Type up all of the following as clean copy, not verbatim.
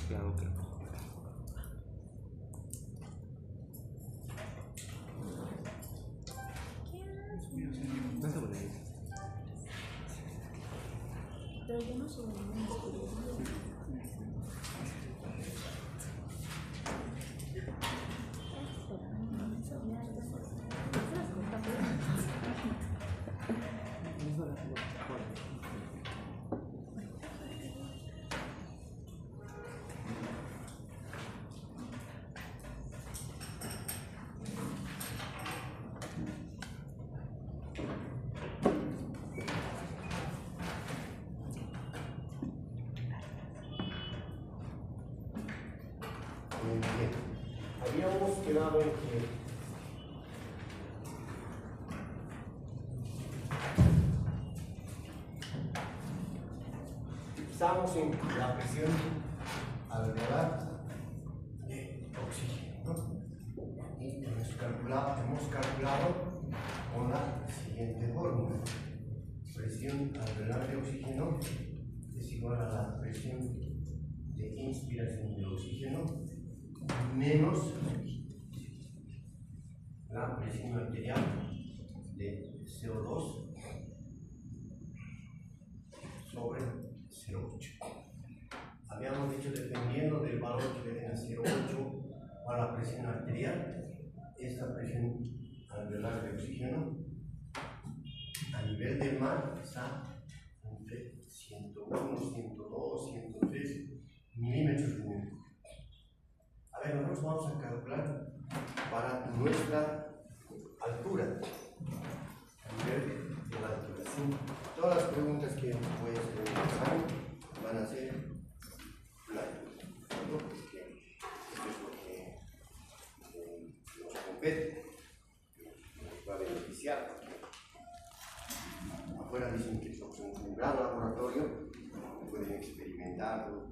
Claro que no. No se puede. Pero yo no soy Bien. Habíamos quedado en que estamos en la presión alveolar de oxígeno, ¿no? Y hemos calculado con la siguiente fórmula: presión alveolar de oxígeno es igual a la presión de inspiración de oxígeno menos la presión arterial de CO2 sobre 0,8. Habíamos dicho, dependiendo del valor que le den a 0,8 a la presión arterial, esta presión alveolar de oxígeno a nivel del mar está entre 101, 102, 103 milímetros de mercurio. A ver, nosotros vamos a calcular para nuestra altura, a nivel de la altura. ¿Sí? Todas las preguntas que voy a hacer en el examen van a ser la altura, ¿no? Porque esto es lo que nos compete, nos va a beneficiar. Afuera dicen que somos un gran laboratorio, pueden experimentarlo.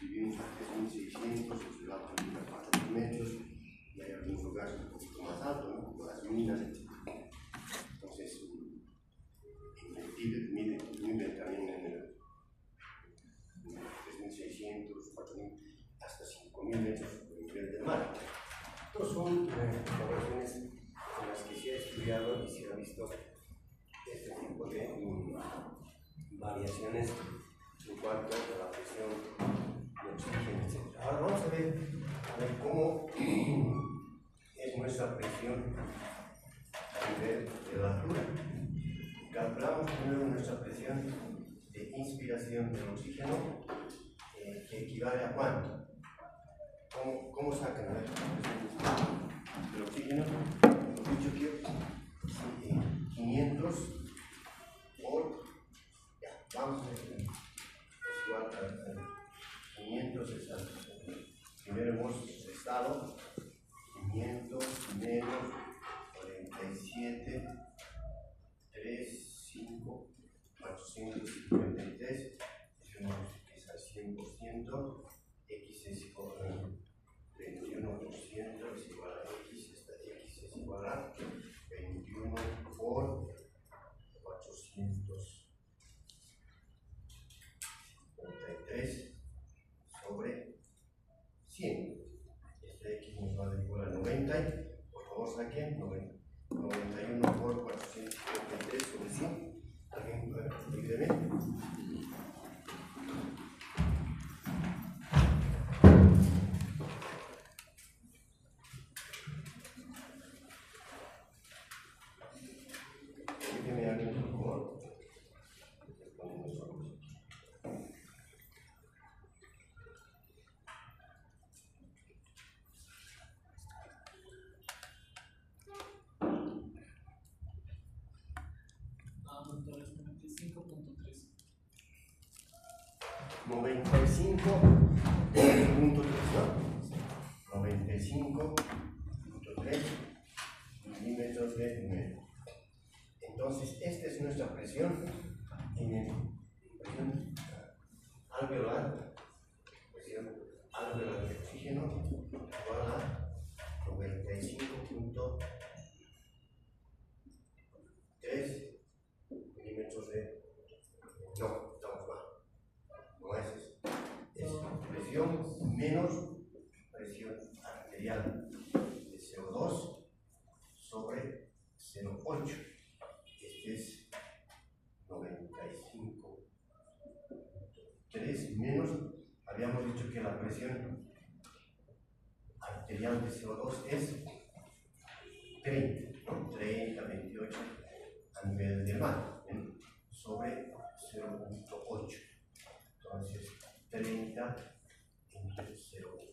Vivimos a 3.600, observamos a 4.000 metros, y hay algunos lugares un poquito más altos, ¿no? Como las minas, etc. Entonces, en el Tíbet miden también en el 3.600, 4.000, hasta 5.000 metros por el nivel del mar. Estos son poblaciones en las que se ha estudiado y se ha visto este tipo de variaciones en cuanto a la presión de oxígeno, etc. Ahora vamos a ver cómo es nuestra presión a nivel de la altura. Calculamos primero nuestra presión de inspiración del oxígeno, que equivale a ¿cuánto? ¿Cómo sacan la presión del oxígeno? Hemos dicho que 500 por, ya, vamos a ver, es igual a 500, primero hemos estado 500 menos 47, 3, 5, 453, es al 100%, x es igual a 21,800 es igual a x, esta x es igual a 21 por 453 sobre 100. Este x nos va a dar igual a 90, por favor saquen 91 por 453 sobre 100. ¿Alguien puede ayudarme? Ayúdeme alguien, por favor. 95.3 milímetros de número. Entonces, esta es nuestra presión presión alveolar de oxígeno igual a 95.3 milímetros de. No, estamos mal. menos presión arterial de CO2 sobre 0,8. Este es 95,3 menos, habíamos dicho que la presión arterial de CO2 es 30, ¿no? 30, 28 a nivel del mar, ¿eh? Sobre 0,8. Entonces, 30 entre 0,8.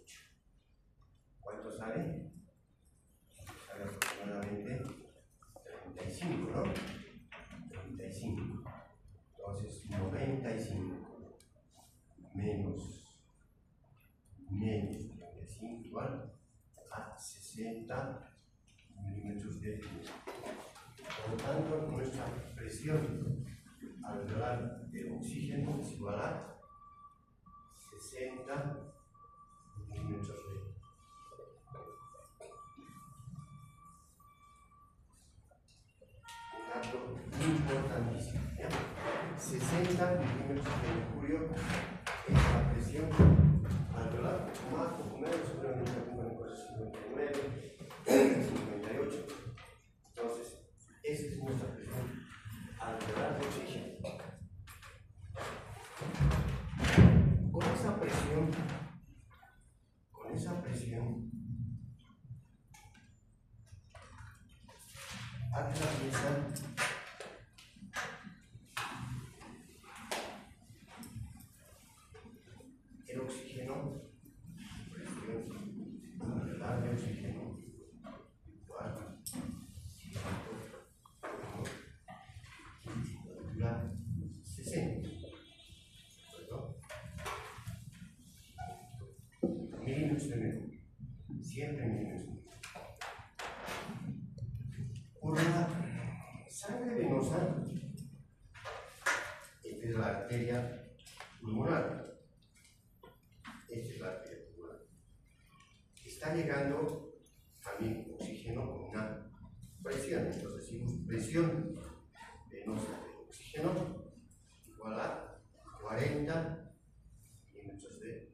¿Cuánto sale? Sale aproximadamente 35, ¿no? 35. Entonces, 95 menos 35 igual a 60 milímetros de mercurio. Por lo tanto, nuestra presión alveolar de oxígeno es igual a 60 milímetros de mercurio. Un dato importantísimo, ¿ya? 60 milímetros de mercurio es la presión alveolar, más o menos, seguramente alguna cosa 59, 58. Entonces, esa es nuestra presión alveolar de oxígeno. Con esa presión atraviesa el oxígeno, presión alveolar de oxígeno igual a 60. Milímetros de mercurio, siempre milímetros de mercurio. Por la sangre venosa, esta es la arteria pulmonar. Esta es la arteria pulmonar. Está llegando también oxígeno con una presión. Entonces decimos presión venosa de oxígeno igual a 40 milímetros de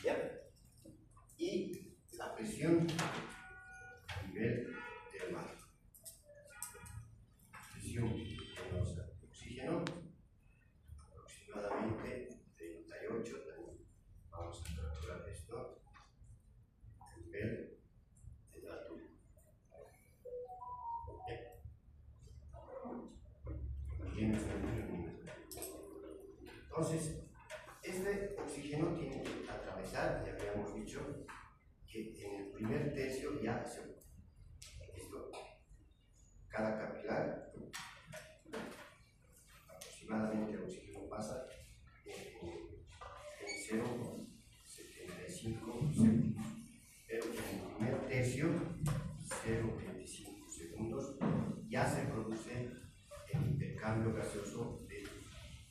¿ya? Y la presión a nivel del mar. Presión venosa de oxígeno aproximadamente 38. Vamos a calcular esto a nivel de la altura. Entonces, este oxígeno tiene que atravesar, ya habíamos dicho, que en el primer tercio ya esto, cada capilar, aproximadamente el oxígeno pasa en 0,75 segundos. Pero en el primer tercio, 0,25 segundos, ya se produce el intercambio gaseoso de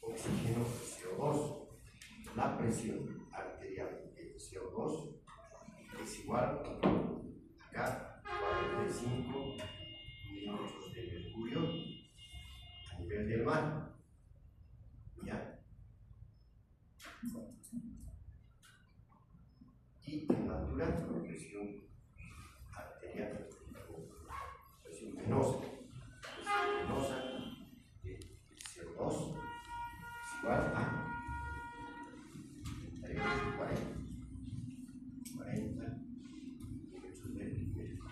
oxígeno y CO2. La presión arterial de CO2 es igual acá 45 milímetros de mercurio a nivel del mar. ¿Ya? Y en la altura, presión arterial, presión venosa de CO2 es igual a 40 milímetros de mercurio.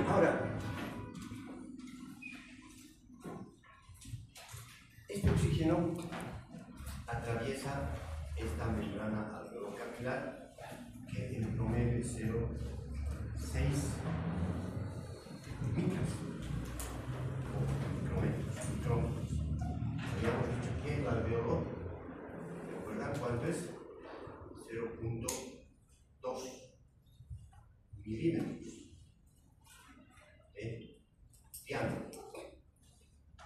Ahora, este oxígeno atraviesa esta membrana alveolo-capilar que en promedio es 0,6 micras o micrómetros. Habíamos dicho que el alveolo, ¿recuerdan cuánto es? 0,2 milímetros de diámetro,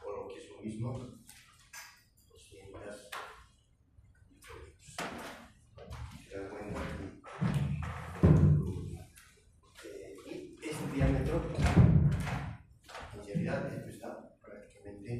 o lo que es lo mismo, 200 micrómetros. ¿Se dan cuenta? Y este diámetro, en realidad, esto está prácticamente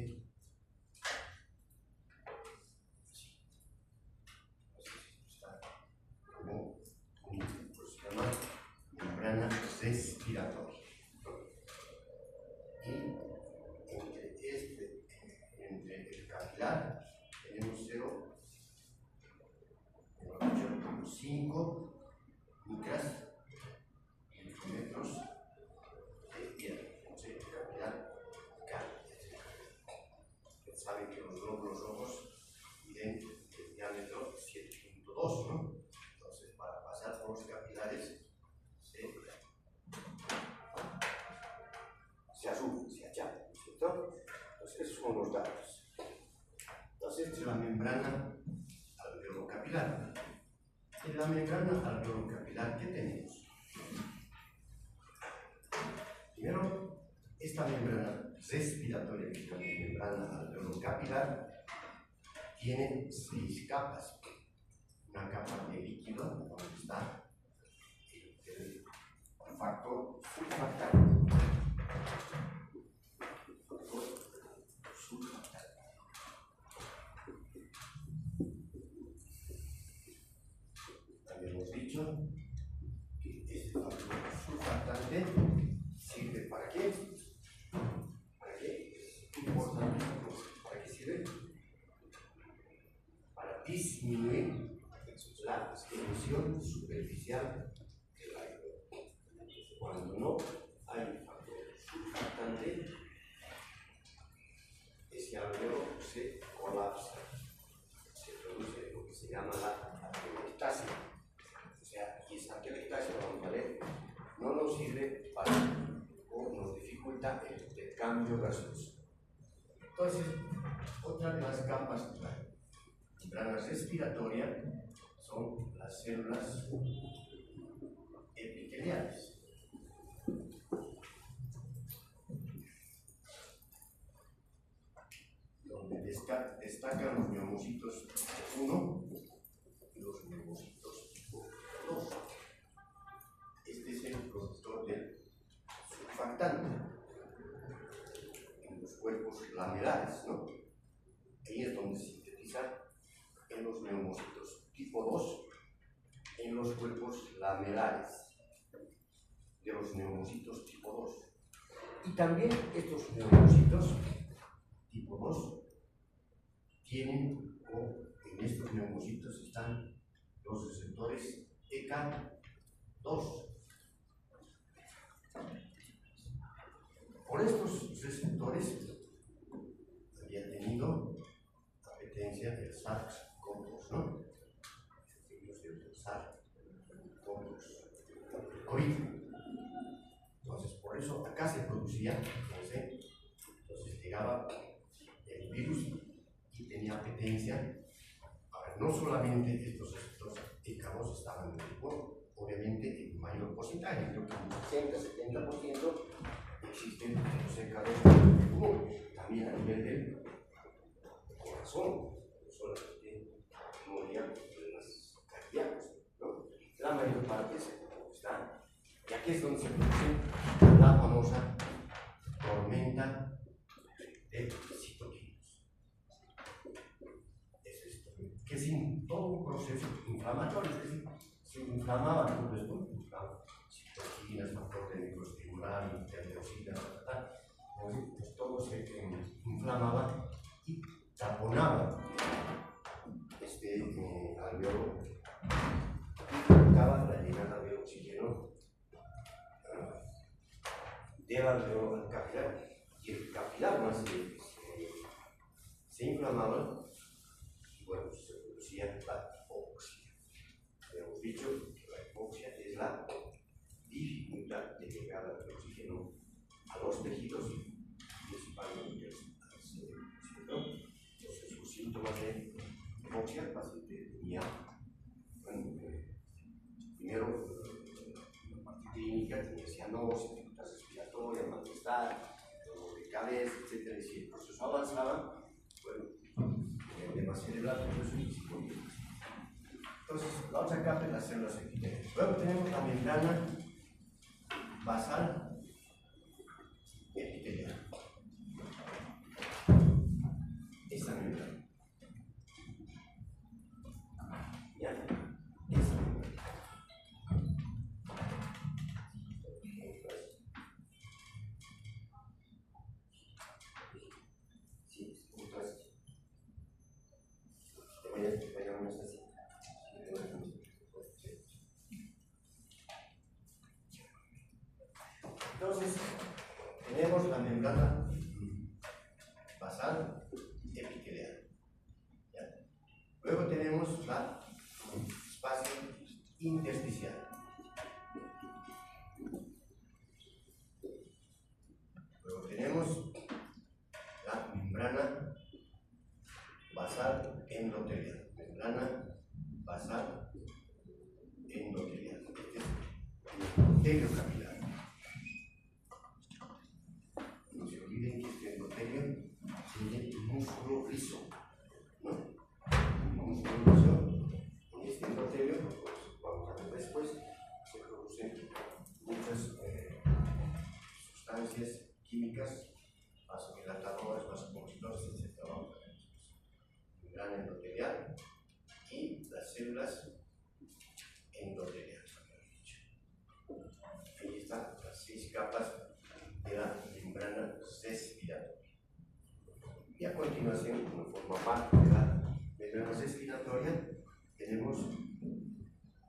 esos son los datos. Entonces, esta es la membrana alveolo-capilar. En la membrana alveolo-capilar, ¿qué tenemos? Primero, esta membrana respiratoria, que es la membrana alveolo-capilar, tiene 6 capas. Una capa de líquido, donde está el factor surfactante. Habíamos dicho que este factor surfactante sirve para qué? ¿Para qué? Es importante. ¿Para qué sirve? Para disminuir la extensión superficial del alveolo. Cuando no hay factor surfactante, ese alveolo se colapsa, se produce lo que se llama la atelectasia. O sea, y esa atelectasia, vamos a ver, no nos sirve para, o nos dificulta el intercambio gaseoso. Entonces, otra de las capas de la membrana respiratoria son las células epiteliales. Donde destacan los neumocitos 1 y los neumocitos 2. Este es el productor del surfactante en los cuerpos lamelares, ¿no? Ahí es donde sintetiza en los neumocitos tipo 2, en los cuerpos lamelares de los neumocitos tipo 2. Y también estos neumocitos tipo 2 tienen, o en estos neumocitos están los receptores ECA2. Por estos receptores había tenido apetencia el SARS-CoV-2, ¿no? El SARS-CoV-2, el COVID. Entonces, por eso acá se producía, entonces llegaba el virus y tenía apetencia. A ver, no solamente estos ECA2 estaban en el cuerpo, obviamente en mayor porcentaje, creo que un 60-70% existen los ECA2 en el pulmón, también a nivel del corazón, no solamente morían problemas cardíacos, ¿no? La mayor parte está, y aquí es donde se produce la famosa tormenta de citoquinas. Es esto, que es todo un proceso inflamatorio, es decir, se inflamaba todo esto, citoquinas, factor de microestimular, interleucina, pues todo se inflamaba y taponaba este alveolo y provocaba la llegada de oxígeno del alveolo al capilar, y el capilar más se inflamaba y bueno, se producía la hipoxia. Habíamos dicho que la hipoxia es la dificultad de llegada del oxígeno a los tejidos, principalmente al cerebro. Entonces, los síntomas de hipoxia, el paciente tenía, bueno, primero, la parte clínica, tenía cianosis, dificultad respiratoria, malestar, dolor de cabeza, etc. Y si el proceso avanzaba, bueno, edema cerebral, todo eso y psicosis. Entonces, la otra capa es las células epiteliales. Luego tenemos la membrana basal epitelial. Esta membrana. ¿Ya? Esta membrana. Sí, entonces, te voy a llamar así. Entonces, tenemos la membrana basal epitelial. ¿Ya? Luego tenemos el espacio intersticial. Luego tenemos la tiene músculo liso, ¿no? Músculo liso, en este endotelio, pues vamos a ver después, se producen muchas sustancias químicas, vasodilatadoras, vasoconstrictores, etc. Vamos a ver después. Membrana endotelial y las células endoteliales. Ahí están las 6 capas de la membrana respiratoria. Y a continuación, como forma parte de la membrana respiratoria, tenemos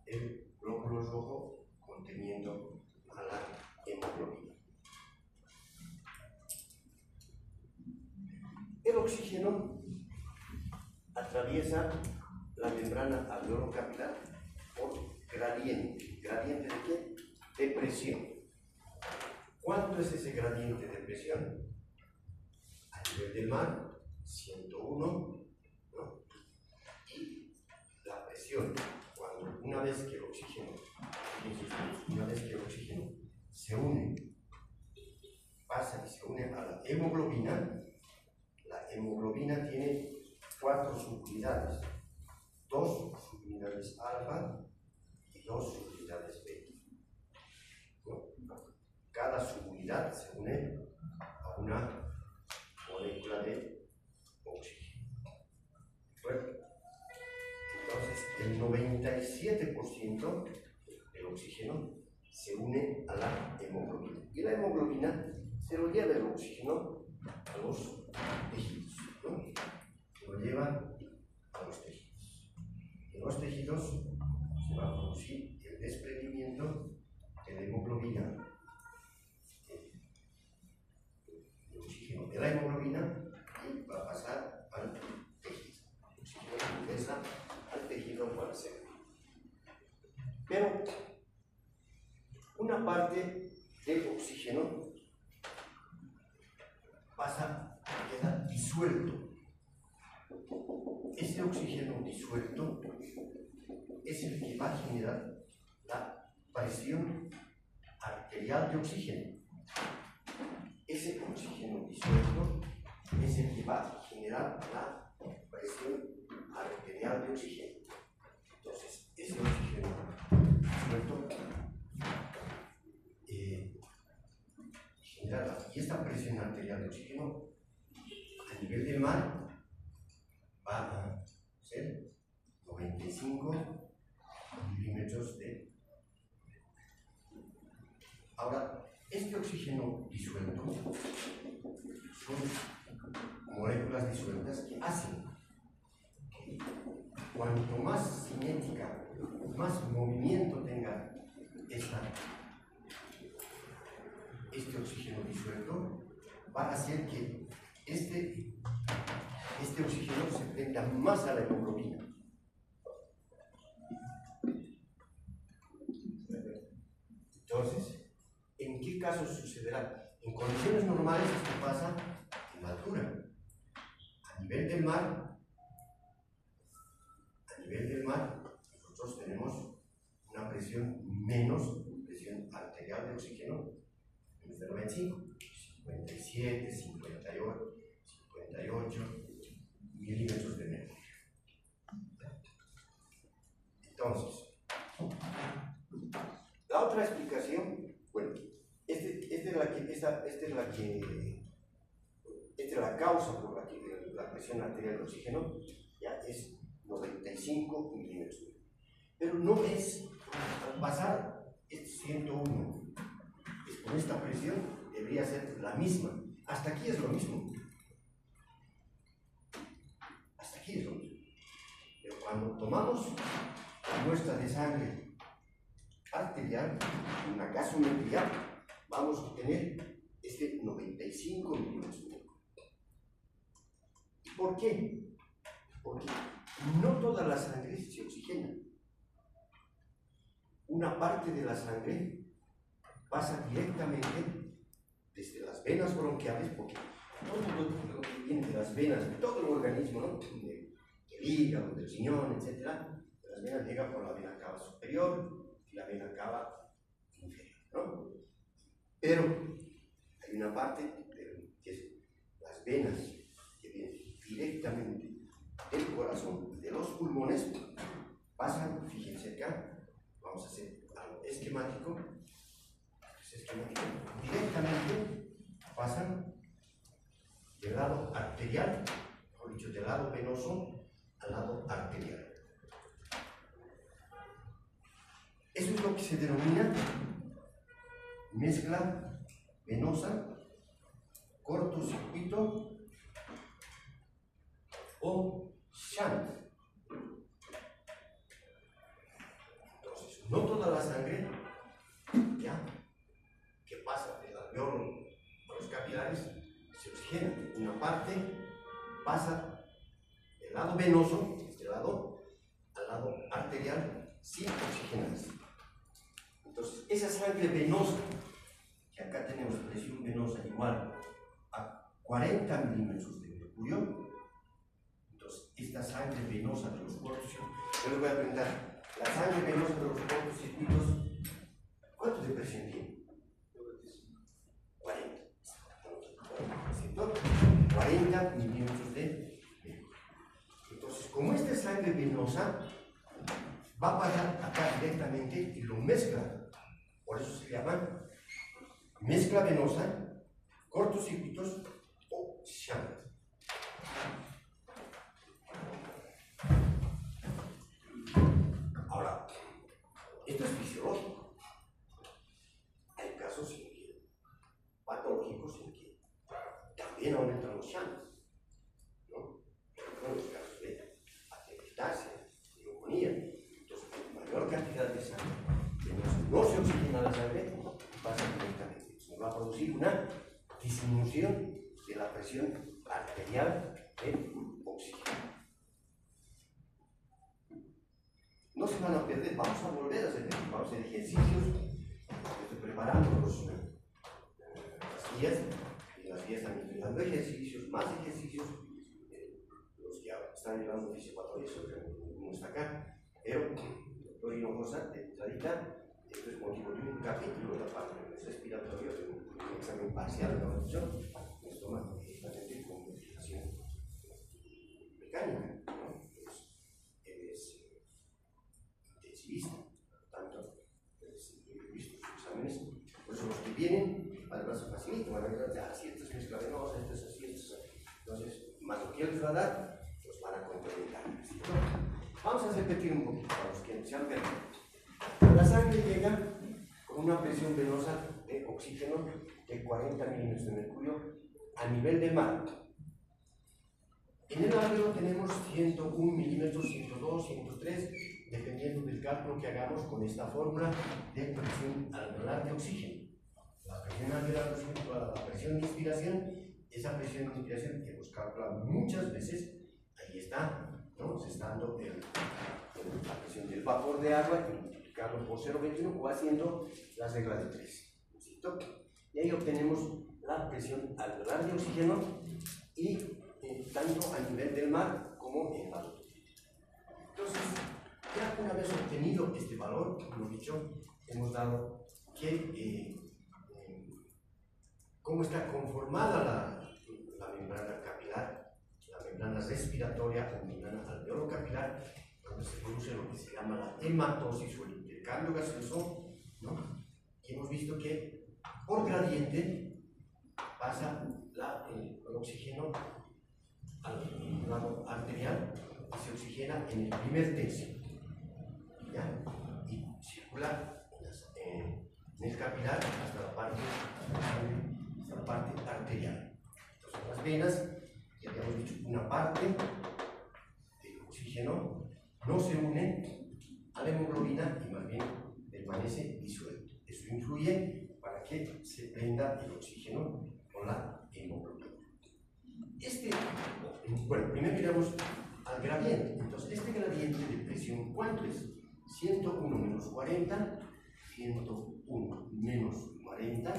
el glóbulo rojo conteniendo a la hemoglobina. El oxígeno atraviesa la membrana alveolo-capilar por gradiente. ¿Gradiente de qué? De presión. ¿Cuánto es ese gradiente de presión? A nivel del mar, 101, ¿no? Y la presión, cuando una vez que el oxígeno se une, pasa y se une a la hemoglobina tiene 4 subunidades, 2 subunidades alfa y 2 subunidades beta. ¿No? Cada subunidad se une a una molécula de oxígeno. ¿Correcto? Entonces, el 97% del oxígeno se une a la hemoglobina. Y la hemoglobina se lo lleva el oxígeno a los tejidos, ¿no? Se lo lleva a los tejidos. En los tejidos se va a producir el desprendimiento de la hemoglobina, el oxígeno de la hemoglobina, y va a pasar al tejido. El oxígeno ingresa al tejido para ser. Pero una parte del oxígeno queda disuelto. Ese oxígeno disuelto es el que va a generar la presión arterial de oxígeno. Ese oxígeno disuelto es el que va a generar la presión arterial de oxígeno. Entonces, ese oxígeno disuelto genera, y esta presión arterial de oxígeno a nivel del mar va a ser 95 milímetros de. Ahora, este oxígeno disuelto son moléculas disueltas que hacen que cuanto más cinética, más movimiento tenga este oxígeno disuelto, va a hacer que este oxígeno se prenda más a la hemoglobina. Entonces, ¿en qué casos sucederá? En condiciones normales esto pasa en la altura. A nivel del mar, nosotros tenemos una presión menos, presión arterial de oxígeno, menos de 95, 57, 58 milímetros de mercurio. Entonces, la otra explicación, bueno, esta es la causa por la que la presión arterial de oxígeno ya es 95 milímetros. Pero no es, al pasar es 101, con esta presión debería ser la misma. Hasta aquí es lo mismo. Hasta aquí es lo mismo. Pero cuando tomamos muestra de sangre arterial, una gasometría, vamos a obtener este 95 milímetros de mercurio. ¿Por qué? Porque no toda la sangre se oxigena. Una parte de la sangre pasa directamente desde las venas bronquiales, porque todo lo que viene de las venas, de todo el organismo, ¿no? Del hígado, del riñón, etc., de las venas llega por la vena cava superior y la vena cava inferior, ¿no? Pero hay una parte que es las venas directamente del corazón, de los pulmones, pasan, fíjense acá, vamos a hacer algo esquemático, directamente pasan del lado arterial, mejor dicho, del lado venoso al lado arterial. Eso es lo que se denomina mezcla venosa, cortocircuito o shunt. Entonces, no toda la sangre ya que pasa del alveolo a los capilares se oxigena. Una parte pasa del lado venoso, este lado, al lado arterial, sin oxigenarse. Entonces, esa sangre venosa, que acá tenemos presión venosa igual a 40 milímetros de mercurio, entonces esta sangre venosa de los cortocircuitos, yo les voy a preguntar, la sangre venosa de los cortocircuitos, ¿cuánto de presión tiene? 40. ¿Cierto? 40 milímetros de mercurio. Entonces, como esta sangre venosa va a pasar acá directamente y lo mezcla, por eso se llama mezcla venosa, cortocircuitos o shunt. Ahora, esto es fisiológico. Hay casos en que, patológicos en que también aumentan los shunts, ¿no? En los casos de atelectasia, neumonía, entonces mayor cantidad de sangre, no se oxigena la sangre, pasa directamente. Se va a producir una disminución de la presión arterial del oxígeno. No se van a perder, vamos a volver a hacer ejercicios. Estoy preparando las guías, y las guías también estoy dando ejercicios, más ejercicios, los que están llevando fisiopatología, no está acá, pero el doctor Hinojosa, de entradita, esto es motivo de un capítulo de la parte respiratoria, de un examen parcial de la audición, nos toma directamente con ventilación mecánica, ¿no? Es intensivista, por tanto, he visto sus exámenes, por eso los que vienen, además se facilita, van a ver, así esto es mezcla venosa, esto es así, esto es así. Entonces, más lo que les va a dar, los van a complementar. Vamos a repetir un poquito para los que se han perdido. La sangre llega con una presión venosa de oxígeno de 40 milímetros de mercurio a nivel del mar. En el alveolo tenemos 101 milímetros, 102, 103, dependiendo del cálculo que hagamos con esta fórmula de presión alveolar de oxígeno. La presión alveolar de oxígeno, la presión de inspiración, esa presión de inspiración que hemos calculado muchas veces, ahí está, ¿no? Se está dando la presión del vapor de agua y multiplicarlo por 0,21 o haciendo la regla de 3. ¿Cierto? Y ahí obtenemos la presión alveolar de oxígeno y tanto a nivel del mar como en el alto. Entonces, ya una vez obtenido este valor, como he dicho, hemos dado que cómo está conformada la membrana capilar, la membrana respiratoria o membrana alveolo-capilar, donde se produce lo que se llama la hematosis o el intercambio gaseoso, ¿no? Y hemos visto que por gradiente pasa el oxígeno al lado arterial y se oxigena en el primer tercio, ¿ya? Y circula en el capilar hasta la parte arterial. Entonces, las venas, ya habíamos dicho, una parte del oxígeno no se une a la hemoglobina y más bien permanece disuelto. Eso influye para que se prenda el oxígeno con la hemoglobina. Bueno, primero miramos al gradiente. Entonces, este gradiente de presión, ¿cuánto es? 101 menos 40, 101 menos 40,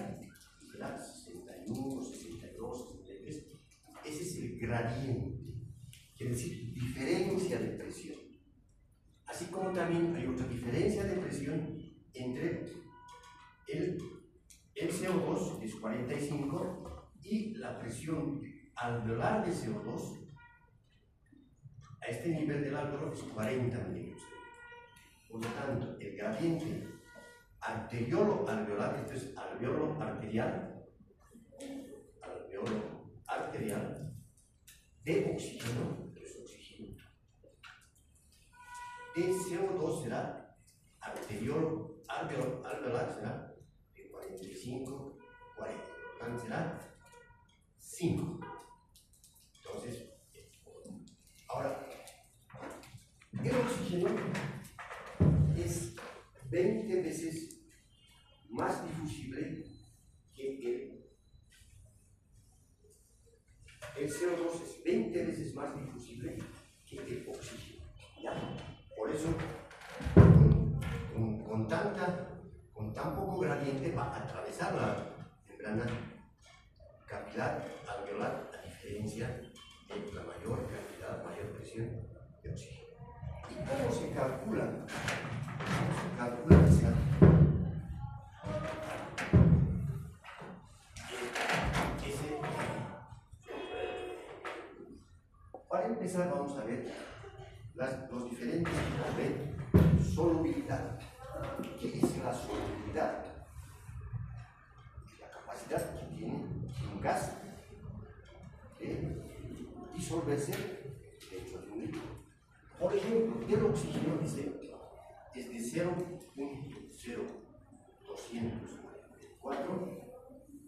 61, 62, 63. Ese es el gradiente, quiere decir diferencia de presión. Así como también hay otra diferencia de presión entre el CO2, que es 45, y la presión alveolar de CO2, a este nivel del alveolo es 40 milímetros. Por lo tanto, el gradiente arteriolo-alveolar, esto es alveolo arterial de oxígeno, que es oxígeno, de CO2 será alveolar será de 45, 40, por lo tanto será 5. Entonces, ahora, el oxígeno es 20 veces más difusible que el CO2 es 20 veces más difusible que el oxígeno. ¿Ya? Por eso, con tan poco gradiente va a atravesar la membrana capilar alveolar, a diferencia de la mayor cantidad, mayor presión de oxígeno. ¿Y cómo se calcula? Para empezar vamos a ver los diferentes tipos de solubilidad. ¿Qué es la solubilidad? Es la capacidad que tiene un gas de disolverse dentro de un líquido. Por ejemplo, el oxígeno dice es de 0.0244,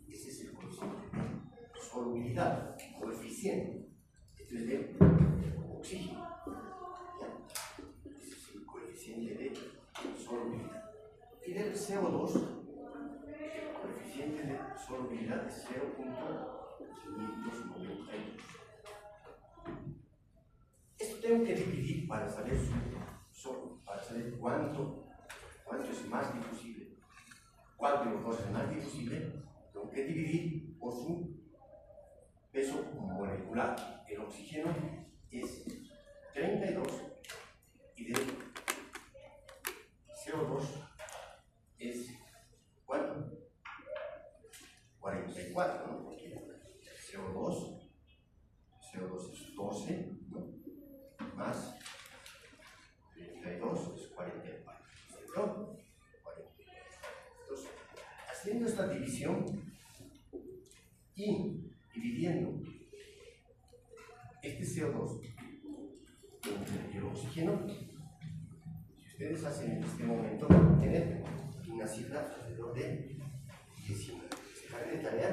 ese es el coeficiente de solubilidad, coeficiente. Esto es de oxígeno. ¿Ya? Ese es el coeficiente de solubilidad. Y del CO2, el coeficiente de solubilidad es 0.592. Esto tengo que dividir para saber cuánto es más difusible. Cuánto de los dos es más difusible, tengo que dividir por su peso molecular. El oxígeno es 32 y del CO2 es ¿cuánto? 44, ¿no? Porque CO2 es 12, ¿no? Más 32 es 44, ¿cierto? 44. Entonces, haciendo esta división y dividiendo este CO2 entre el oxígeno, si ustedes hacen en este momento, van a tener una cifra alrededor de 19. Se hagan de tarea,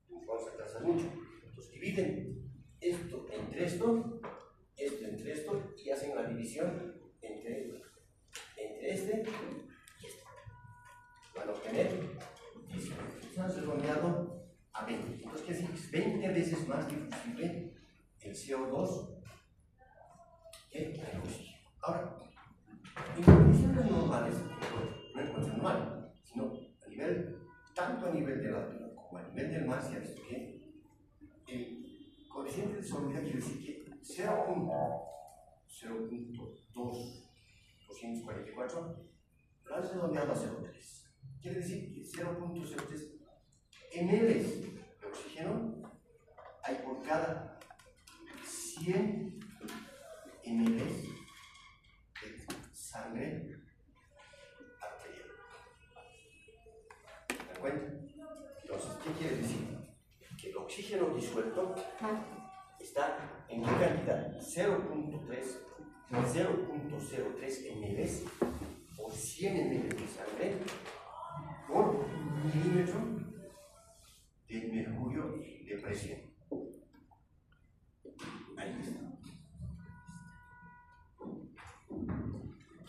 nos vamos a atrasar mucho. Entonces dividen esto entre esto entre esto, y hacen la división entre este y este. Van a obtener 19. Esto es redondeado a 20. Entonces, ¿qué decir? Es 20 veces más difusible el CO2 que el oxígeno. Ahora, en condiciones normales, no en condiciones normales, sino tanto a nivel del alveolo como a nivel del mar, se ha visto que el coeficiente de solubilidad quiere decir que 0.244 lo has redondeado a 0.3. Quiere decir que 0.03 ml de oxígeno hay por cada 100 ml de sangre arterial. ¿Se dan cuenta? Entonces, ¿qué quiere decir? Que el oxígeno disuelto está en qué cantidad? 0.03 ml por 100 ml de sangre por milímetro de mercurio de presión. Ahí está.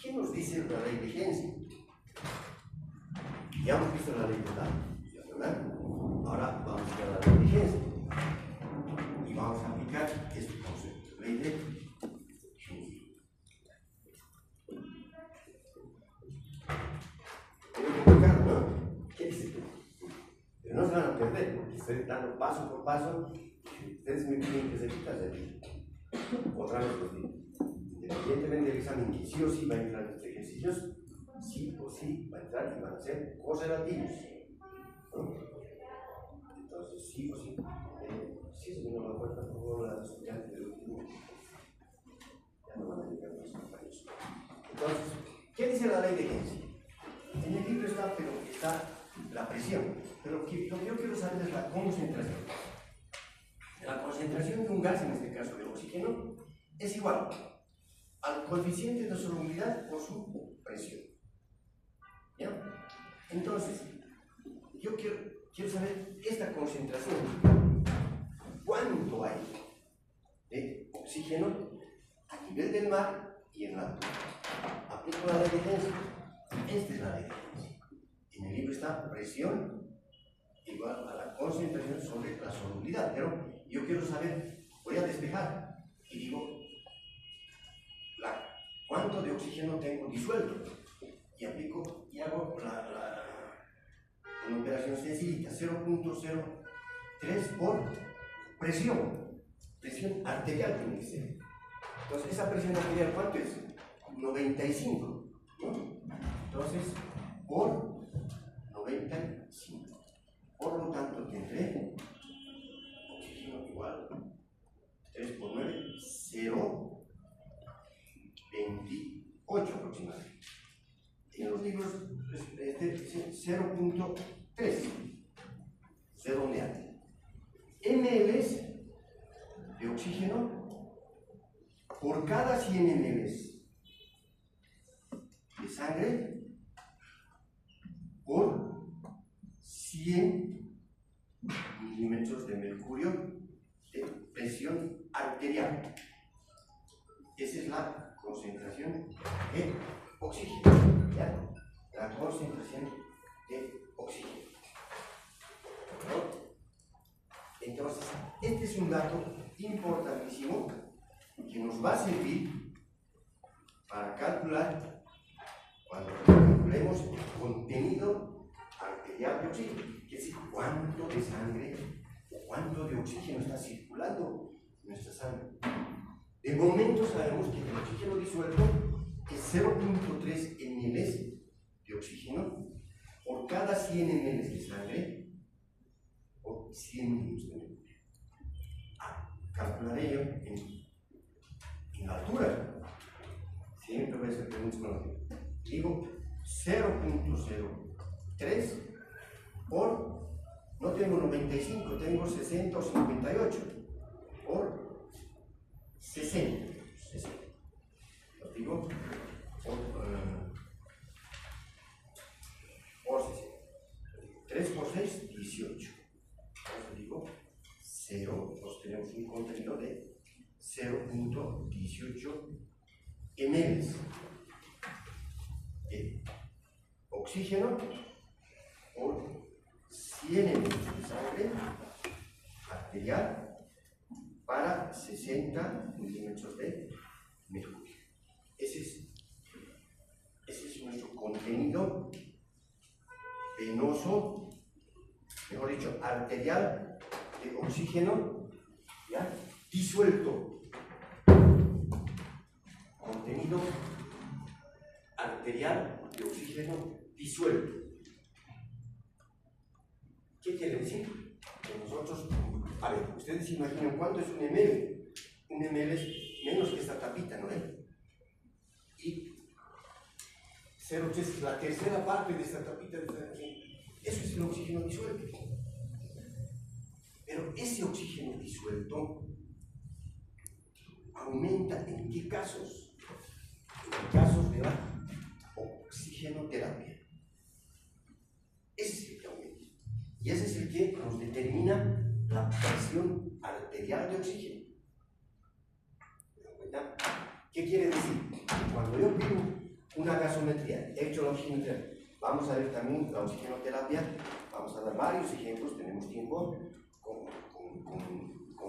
¿Qué nos dice la ley de Hensen? Ya hemos visto la ley de Hensen, ¿verdad? Ahora vamos a ver la ley de Hensen y vamos a aplicar este concepto, ley de Hensen. Tengo que explicar, ¿no? ¿Qué dice? Pero no se van a perder, porque estoy dando paso por paso. Ustedes me piden que se quiten. Otra vez los digo. Independientemente del examen, que sí o sí va a entrar estos ejercicios, sí o sí va a entrar y van a ser correlativos, ¿no? Entonces, sí o sí. Sí, se me va a puerta, por favor, a los estudiantes del último. Entonces, ¿qué dice la ley de Henry? En el libro está, pero está la presión, pero lo que yo quiero saber es la concentración. La concentración de un gas, en este caso del oxígeno, es igual al coeficiente de solubilidad por su presión. ¿Ya? Entonces, yo quiero saber esta concentración. ¿Cuánto hay de oxígeno a nivel del mar y en la altura? Aplico la ley de Henry. Esta es la ley de Henry. En el libro está presión igual a la concentración sobre la solubilidad, pero yo quiero saber, voy a despejar y digo cuánto de oxígeno tengo disuelto y aplico y hago una operación sencillita, 0.03 por presión arterial tiene que ser. Entonces, esa presión arterial, ¿cuánto es? 95, ¿no? Entonces, por 95. Por lo tanto, tendré oxígeno igual 3 por 9, 0.28 aproximadamente. En los libros dice 0.3, redondeante. ml de oxígeno por cada 100 ml de sangre por 100 milímetros de mercurio de presión arterial. Esa es la concentración de oxígeno. ¿Ya? La concentración de oxígeno. ¿No? Entonces, este es un dato importantísimo que nos va a servir para calcular, cuando calculemos el contenido arterial de oxígeno, que es decir, cuánto de sangre o cuánto de oxígeno está circulando en nuestra sangre. De momento sabemos que el oxígeno disuelto es 0.3 ml de oxígeno por cada 100 ml de sangre o 100 milímetros de mercurio. Calcularé yo en altura. Siempre voy a hacer preguntas con altura. Digo 0.03 por, no tengo 95, tengo 60 o 58 por 60. Lo digo por 60. 3 por 6, 18. Entonces digo 0, pues tenemos un contenido de 0.18 ml de oxígeno por 100 ml de sangre arterial para 60 milímetros de mercurio. Ese es nuestro contenido venoso, mejor dicho, arterial de oxígeno, ¿ya? Disuelto. Contenido arterial de oxígeno disuelto. ¿Qué quiere decir? Que nosotros, a ver, ustedes se imaginan cuánto es un ml. Un ml es menos que esta tapita, ¿no es? Y 0,3 es la tercera parte de esta tapita. Eso es el oxígeno disuelto. Pero ese oxígeno disuelto aumenta ¿en qué casos? En casos de la oxigenoterapia. Ese es el que aumenta. Y ese es el que nos determina la presión arterial de oxígeno. ¿Qué quiere decir? Que cuando yo pido una gasometría, he hecho la oxigenoterapia, vamos a ver también la oxigenoterapia, vamos a dar varios ejemplos, tenemos tiempo, con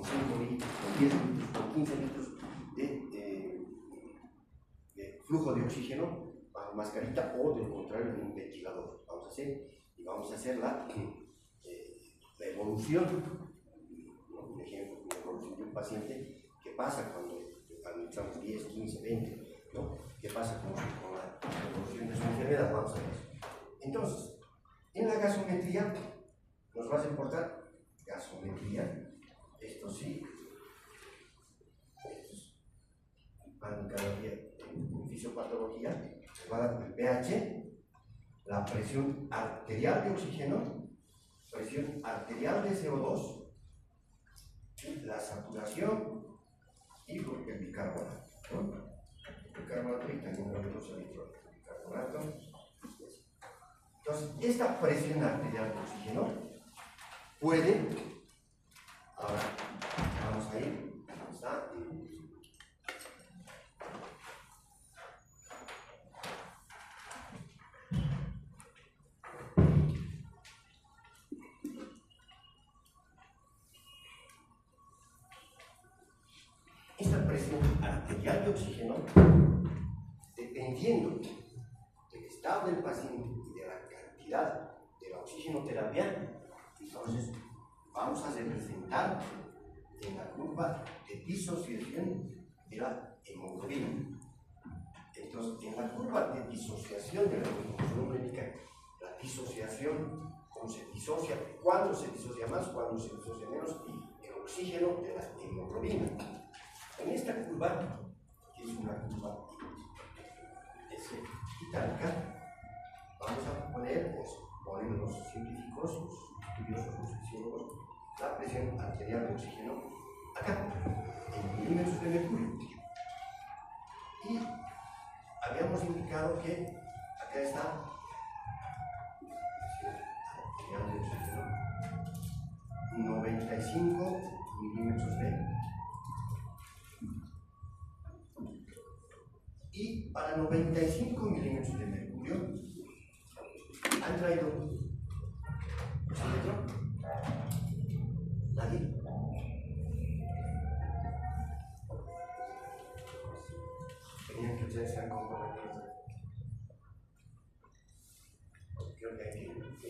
5 litros, con 10 litros, con 15 litros de flujo de oxígeno bajo mascarita o del contrario en un ventilador. Vamos a hacer la evolución, ¿no? Un ejemplo, una evolución de un paciente, ¿qué pasa cuando administramos 10, 15, 20? ¿No? ¿Qué pasa con la evolución de su enfermedad? Vamos a ver eso. Entonces, en la gasometría nos va a importar gasometría. Esto sí, esto es pan cada día en fisiopatología. cuadrado del pH, la presión arterial de oxígeno, presión arterial de CO2, la saturación y el bicarbonato, ¿no? El bicarbonato y también los electrones. Bicarbonato. Entonces, esta presión arterial de oxígeno puede, ahora vamos a ir, ¿dónde está? Esta presión arterial de oxígeno, dependiendo del estado del paciente y de la cantidad de la oxigenoterapia, entonces vamos a representar en la curva de disociación de la hemoglobina. Entonces, en la curva de disociación de la hemoglobina, la disociación, cómo se disocia, cuándo se disocia más, cuándo se disocia menos, y el oxígeno de la hemoglobina. En esta curva, que es una curva itálica, vamos a poner, ponen los científicos, los estudiosos, los fisiólogos, la presión arterial de oxígeno acá, en milímetros de mercurio. Y habíamos indicado que acá está presión arterial de oxígeno, 95 milímetros de mercurio. Y para 95 milímetros de mercurio han traído oxímetro. ¿Nadie? Tenían que ustedes sean comprometidos. Creo que hay que.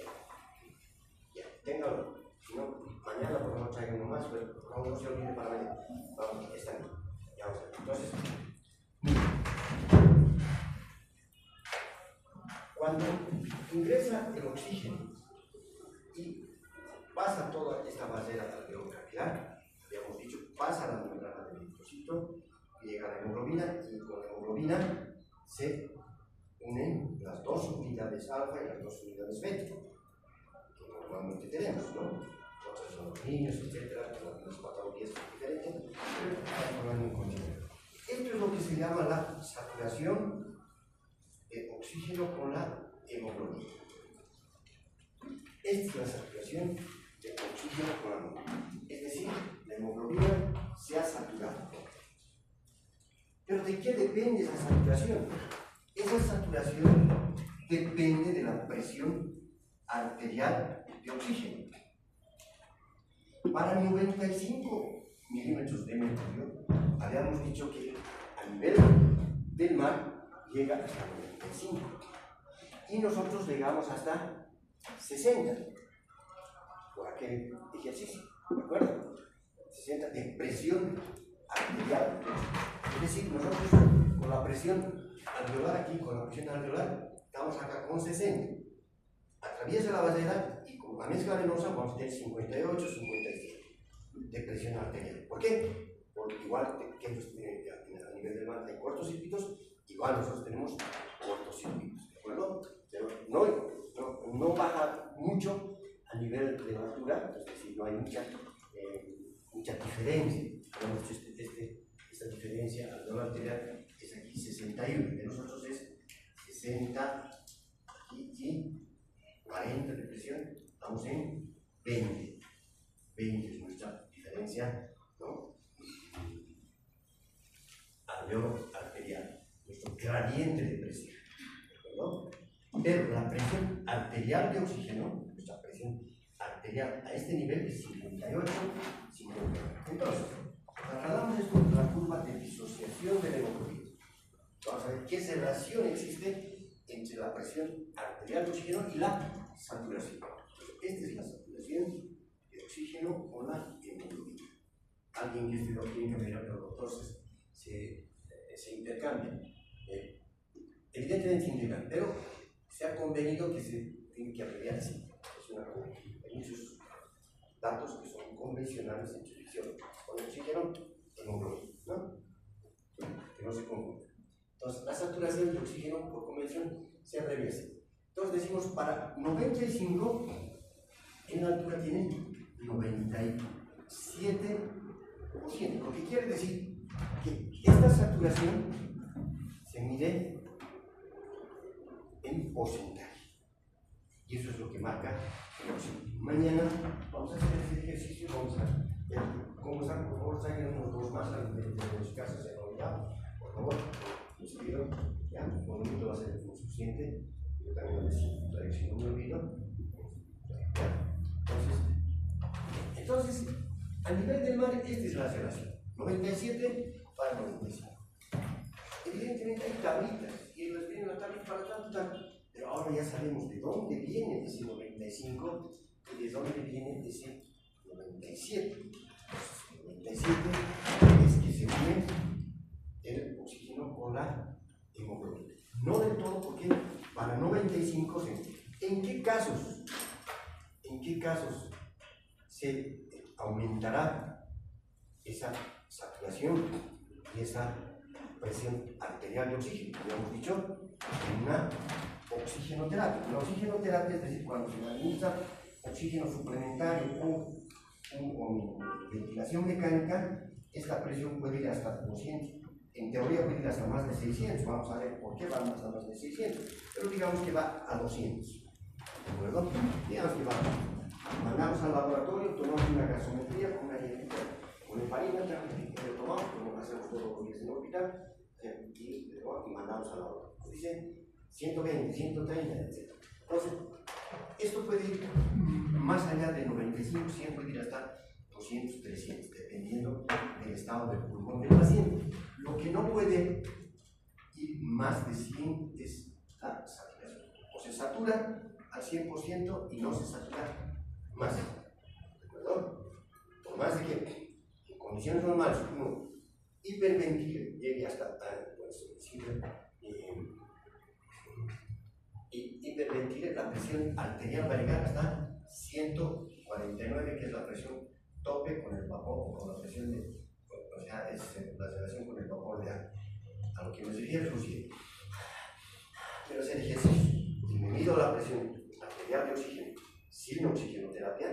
Ya, ténganlo. Si no, mañana por no traigan uno más, pero no se olvide para mañana. Vamos, están. Ya vamos a ver. Entonces, cuando ingresa el oxígeno y pasa toda esta barrera alveolar, habíamos dicho, pasa la membrana del eritrocito, llega a la hemoglobina y con la hemoglobina se unen las dos unidades alfa y las dos unidades beta, que normalmente tenemos, ¿no? Otros son los niños, etcétera, las patologías diferentes, pero estamos hablando en continuo. Esto es lo que se llama la saturación de oxígeno con la hemoglobina. Esta es la saturación de oxígeno con la hemoglobina. Es decir, la hemoglobina se ha saturado. ¿Pero de qué depende esa saturación? Esa saturación depende de la presión arterial de oxígeno. Para 95 milímetros de mercurio, habíamos dicho que a nivel del mar llega hasta 95 y nosotros llegamos hasta 60 por aquel ejercicio, ¿de acuerdo? 60 de presión arterial. Es decir, nosotros con la presión alveolar aquí, con la presión alveolar, estamos acá con 60. Atraviesa la barrera y con la mezcla venosa vamos a tener 58, 57 de presión arterial. ¿Por qué? Porque igual que a nivel del mar hay cortocircuitos, igual nosotros tenemos cortocircuitos, ¿de acuerdo? Pero no baja mucho a nivel de la altura, es decir, no hay mucha diferencia. Hemos dicho esta diferencia alveolar arterial es aquí 61, de nosotros es 60 y 40 de presión, estamos en 20. 20 es nuestra diferencia, ¿no? Alveolo arterial, nuestro gradiente de presión, ¿no? Pero la presión arterial de oxígeno, nuestra presión arterial a este nivel es 58, 50. Entonces, trasladamos esto a la curva de disociación de la hemoglobina. Vamos a ver qué relación existe entre la presión arterial de oxígeno y la saturación. Esta es la saturación de oxígeno con la hemoglobina. Alguien que estudió química me dirá, pero doctor, se intercambian. Evidentemente se intercambian, pero se ha convenido que se tiene que abreviar así. Hay muchos datos que son convencionales entre fisiólogos. Con oxígeno, hemoglobina, ¿no? Que no se confundan. Entonces, la saturación de oxígeno por convención se abrevia así. Entonces decimos, para 95, en la altura tiene 97%, lo que quiere decir que esta saturación se mide en porcentaje. Y eso es lo que marca el oxígeno. Mañana vamos a hacer ese ejercicio, vamos a ver cómo están. Por favor, traigan unos dos más de los casos de novedad. Por favor, les pido, ya, un momento va a ser suficiente. Yo también voy a decir, si no me olvido. Entonces, a nivel del mar, esta es la relación. 97 para 95. Evidentemente hay tablitas, y les vienen las tablas para tanto. Pero ahora ya sabemos de dónde viene ese 95 y de dónde viene ese 97. 97 es que se une el oxígeno con la hemoglobina. No del todo, porque para 95 se... ¿En qué casos se aumentará esa saturación y esa presión arterial de oxígeno? Como hemos dicho, en una oxigenoterapia. La oxigenoterapia es decir, cuando se administra oxígeno suplementario con ventilación mecánica, esta presión puede ir hasta 200. En teoría puede ir hasta más de 600. Vamos a ver por qué va hasta más de 600. Pero digamos que va a 200. ¿De acuerdo? Digamos que va. Mandamos al laboratorio, tomamos una gasometría con una dietita, con heparina, lo tomamos, como hacemos todos los días en el hospital, y mandamos al laboratorio. Dice 120, 130, etc. Entonces, esto puede ir más allá de 95, 100, puede ir hasta 200, 300, dependiendo del estado del pulmón del paciente. Lo que no puede ir más de 100 es la saturación. O se satura al 100% y no se satura más. ¿De acuerdo? Por más de que en condiciones normales uno hiperventile, llegue hasta hiperventile, la presión arterial va a llegar hasta 149, que es la presión tope con el vapor, con la presión de, o sea, es la relación con el vapor de agua. A lo que me refiero es lo siguiente. Quiero hacer ejercicio. Si me mido la presión arterial de oxígeno sin oxigenoterapia,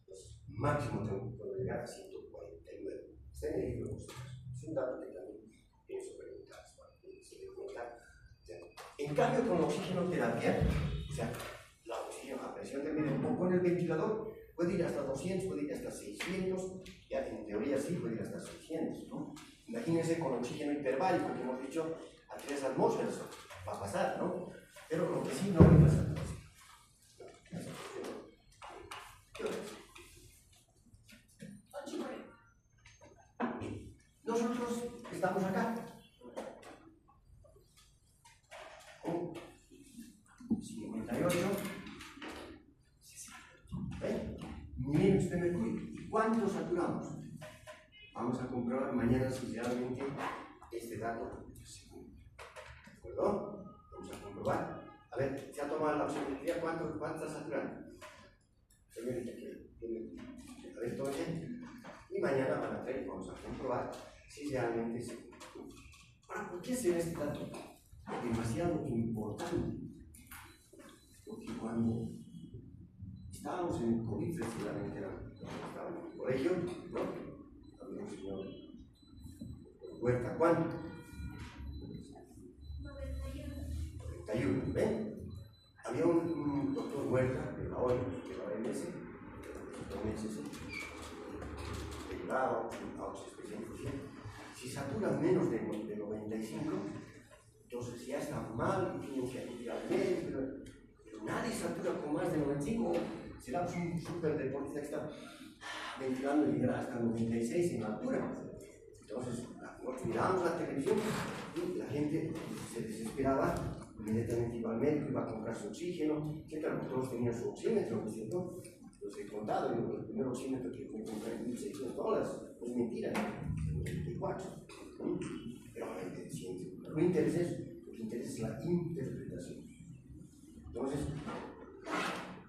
pues máximo puedo llegar a 149. Está en el libro de ustedes. Es un dato que también pienso preguntar. En cambio, con la oxigenoterapia, o sea, la presión del medio con el ventilador puede ir hasta 200, puede ir hasta 600, ya en teoría sí puede ir hasta 600, ¿no? Imagínense con oxígeno hiperbárico, que hemos dicho a 3 atmósferas, va a pasar, ¿no? Pero lo que sí no es la saturación. Nosotros estamos acá. 58 milímetros de mercurio. ¿Y cuánto saturamos? Vamos a comprobar mañana si realmente este dato se cumple. ¿De acuerdo? Vamos a comprobar. A ver, se ha tomado la oximetría, ¿cuánto está saturando? Señorita, a ver, todo bien. Y mañana van a traer y vamos a comprobar si realmente se cumple. Ahora, ¿por qué será este dato demasiado importante? Porque cuando estábamos en el COVID, precisamente estábamos en el colegio, ¿no? Había un señor Huerta, ¿cuánto? 91, ¿ven? Había un doctor Huerta de la OMS, derivado, si satura menos de 95, entonces ya está mal y tienen que acudir al médico, pero nadie satura con más de 95. Será un super deportista que está ventilando y llegará hasta 96 en altura. Entonces, mirábamos la televisión y la gente se desesperaba, inmediatamente iba al médico, iba a comprar su oxígeno, etc. Todos tenían su oxímetro, ¿no es cierto? Los he contado, el primer oxímetro que me compré en $1,600, es mentira, 94. Pero lo que interesa es la interpretación. Entonces,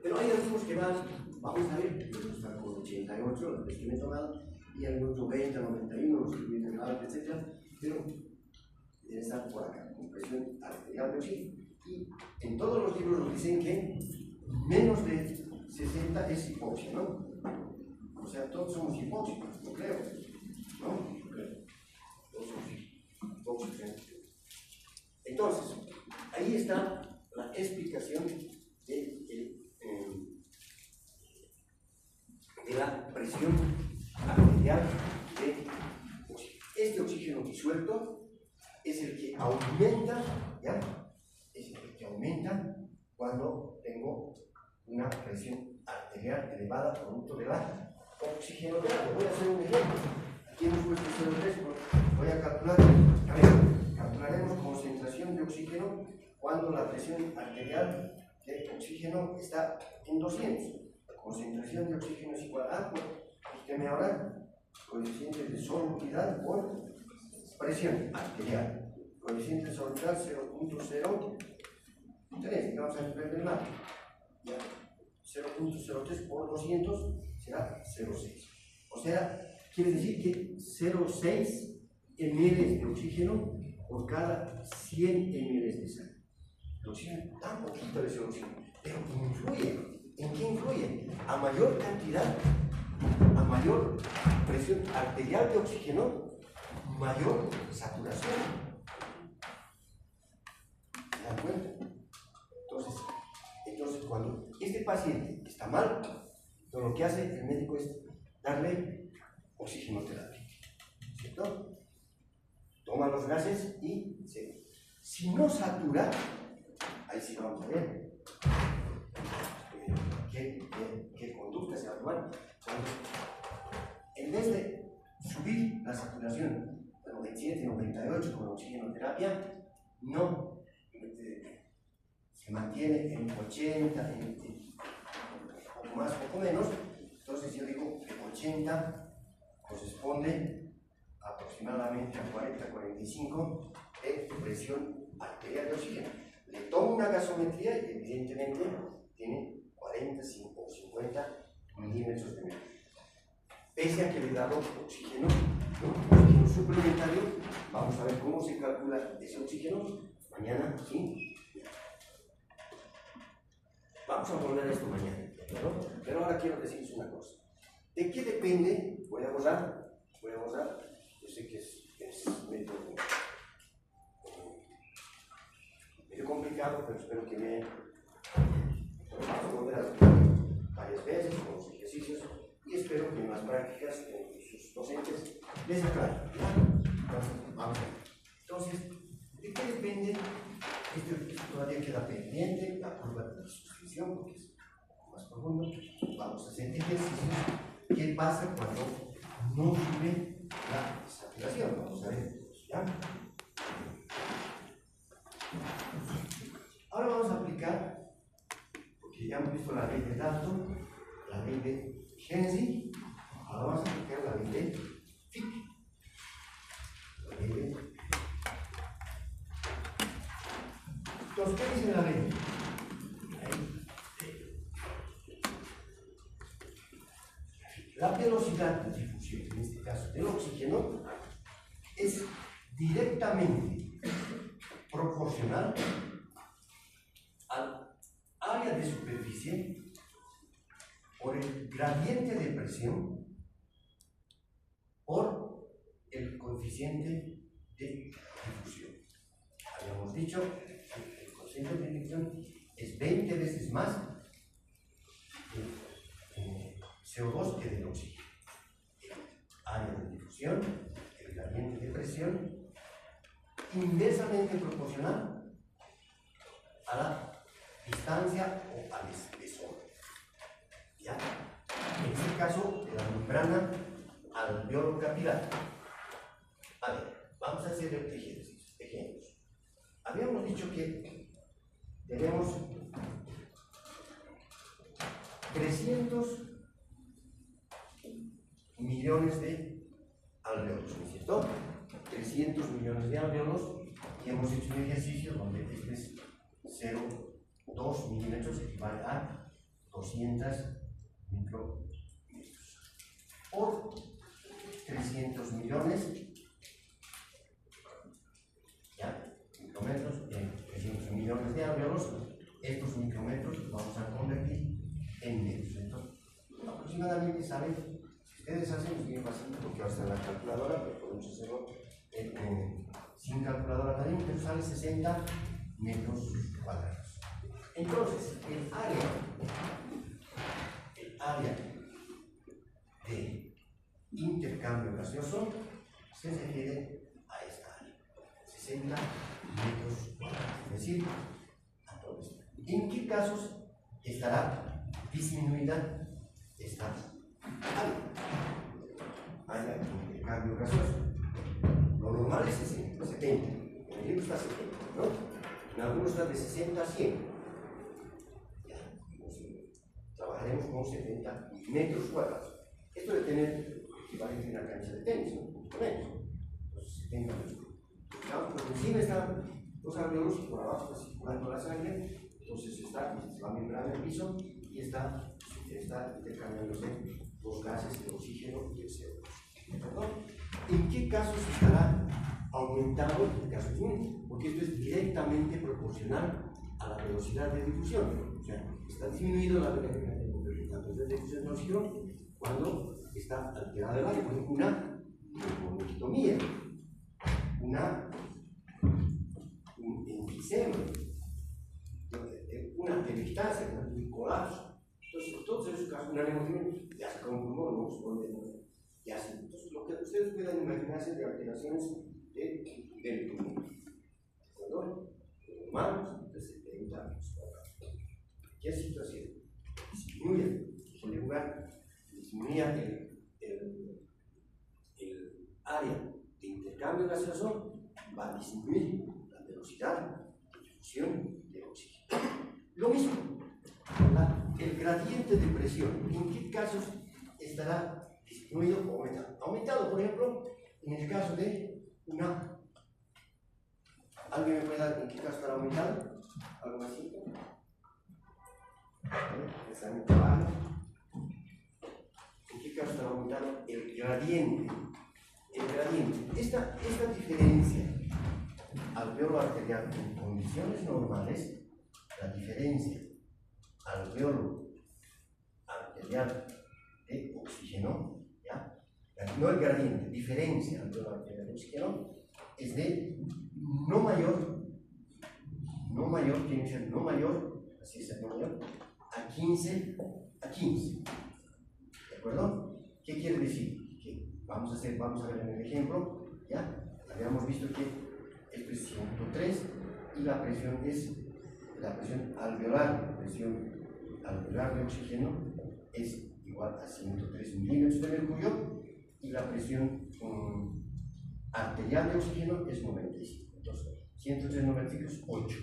pero hay algunos que van, vamos a ver, están con 88, los que me he tomado, y algunos 90, 91, los que vienen alto, etc. Pero debe estar por acá, con presión arterial de oxígeno. Y en todos los libros nos dicen que menos de 60 es hipoxia, ¿no? O sea, todos somos hipóxicos, no creo, ¿no? Todos somos hipóxicos. Entonces, ahí está la explicación de la presión arterial de oxígeno. Este oxígeno disuelto es el que aumenta, ¿ya? Es el que aumenta cuando tengo una presión arterial elevada producto de la oxigenoterapia. Voy a hacer un ejemplo. Aquí hemos puesto 0,3, voy a calcular. A ver, calcularemos concentración de oxígeno cuando la presión arterial de oxígeno está en 200. La concentración de oxígeno es igual a, fíjeme ahora, coeficiente de solubilidad por presión arterial. Coeficiente de solubilidad 0.03, vamos a emprender mal. 0.03 por 200 será 0.6. O sea, quiere decir que 0.6 ml de oxígeno por cada 100 ml de sangre. El oxígeno, tan poquito de ese oxígeno, pero influye. ¿En qué influye? A mayor cantidad, a mayor presión arterial de oxígeno, mayor saturación. ¿Se dan cuenta? Entonces, cuando este paciente está mal, lo que hace el médico es darle oxigenoterapia, ¿cierto? Toma los gases y si no satura, ahí sí vamos a ver qué conducta se va a tomar. En vez de subir la saturación de 97, 98 con oxigenoterapia, no, se mantiene en 80, poco más, poco menos. Entonces yo digo que 80 corresponde aproximadamente a 40-45 de presión arterial de oxígeno. Le tomo una gasometría y evidentemente tiene 40 o 50 milímetros de mercurio. Pese a que le he dado oxígeno, ¿no? Oxígeno suplementario, vamos a ver cómo se calcula ese oxígeno mañana, ¿sí? Vamos a volver a esto mañana, ¿no? Pero ahora quiero decirles una cosa. ¿De qué depende? Voy a borrar. Yo sé que es medio complicado, pero espero que me... Vamos a volver a varias veces con los ejercicios y espero que en las prácticas sus docentes les aclaren. Vamos a ver. Entonces, ¿de qué depende? Esto todavía queda pendiente, la curva de suscripción, porque es un poco más profundo. Vamos a hacer ejercicios. ¿Qué pasa cuando no sube la saturación? Vamos a ver. ¿Ya? Ahora vamos a aplicar, porque ya hemos visto la ley de Dalton, la ley de Henry. Ahora vamos a aplicar la ley de Fick. La ley de... Entonces, ¿qué dice la ley? La velocidad de difusión, en este caso del oxígeno, es directamente proporcional al área de superficie por el gradiente de presión por el coeficiente de difusión. Habíamos dicho que el coeficiente de difusión es 20 veces más CO2 que del oxígeno. El área de difusión, el gradiente de presión, inversamente proporcional a la distancia o al espesor. ¿Ya? En este caso, de la membrana alveolo capilar. A ver, vamos a hacer ejemplos. Habíamos dicho que tenemos 300 millones de alveolos, ¿no es cierto? 300 millones de alveolos, y hemos hecho un ejercicio donde este es 0,2 milímetros, equivale a 200 micrometros. Por 300 millones, ¿ya? es bien fácil porque ahora está en la calculadora, pero podemos hacerlo sin calculadora también, pero sale 60 metros cuadrados. Entonces, el área de intercambio gaseoso se refiere a esta área, 60 metros cuadrados, es decir, a todo esto. ¿En qué casos estará disminuida esta área de intercambio gaseoso? Lo normal es 60, 70, en el libro está 70, ¿no? En algunos está de 60 a 100. Ya, trabajaremos con 70 metros cuadrados. Esto debe tener equivalente a una cancha de tenis, ¿no? Un poco menos. Entonces, 70 metros. Por encima están los alveolos y por abajo está circulando la sangre. Entonces está la membrana del piso y está intercambiándose los gases, el oxígeno y el CO2. ¿Perdón? ¿En qué casos estará aumentado el caso disminuido? Porque esto es directamente proporcional a la velocidad de difusión. O sea, está disminuido la velocidad de difusión del oxígeno cuando está alterada el aire. Por ejemplo, una neumonictomía, un enfisema, una debilitancia, un colapso. Entonces, todos esos casos, una neumonía, ya se con pulmón, no se puede. Y así. Entonces, lo que ustedes puedan imaginarse de alteraciones del pulmón. ¿De acuerdo? Humanos, de 70 años. ¿Qué situación? Disminuye, en lugar, disminuía el área de intercambio gaseoso, va a disminuir la velocidad de difusión del oxígeno. Lo mismo, el gradiente de presión, ¿en qué casos estará disminuido o aumentado? Aumentado, por ejemplo, en el caso de una... ¿Alguien me puede dar en qué caso estará aumentado? ¿Algo más simple? Está en el trabajo. ¿En qué caso estará aumentado? El gradiente. El gradiente. Esta diferencia alveolo arterial en condiciones normales, la diferencia alveolo arterial de oxígeno, ¿ya? No el gradiente, diferencia alveolo arterial de oxígeno, es de no mayor, tiene que ser no mayor, así es el no mayor, a 15, ¿de acuerdo? ¿Qué quiere decir? Que vamos a ver en el ejemplo, ¿ya? Habíamos visto que esto es 103 y la presión es la presión alveolar de oxígeno es igual a 103 milímetros de mercurio y la presión arterial de oxígeno es 95. Entonces, 103 95 es 8.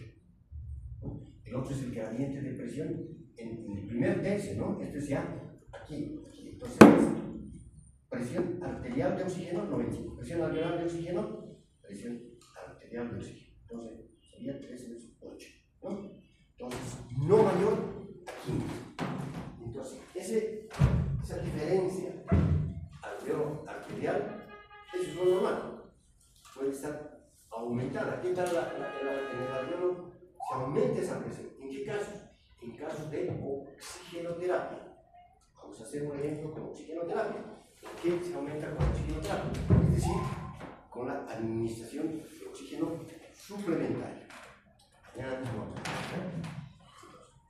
El otro es el gradiente de presión en el primer tercio, ¿no? Esto es ya aquí. Entonces, presión arterial de oxígeno 95. Presión alveolar de oxígeno, presión arterial de oxígeno. Entonces, sería 3 menos 8, ¿no? Entonces, no mayor a 15. Entonces, esa diferencia alveolo arterial, eso es lo normal. Puede estar aumentada. ¿Qué tal en el alveolo? Se aumenta esa presión. ¿En qué casos? En casos de oxigenoterapia. Vamos a hacer un ejemplo con oxigenoterapia. ¿Qué se aumenta con oxigenoterapia? Es decir, con la administración de oxígeno suplementario.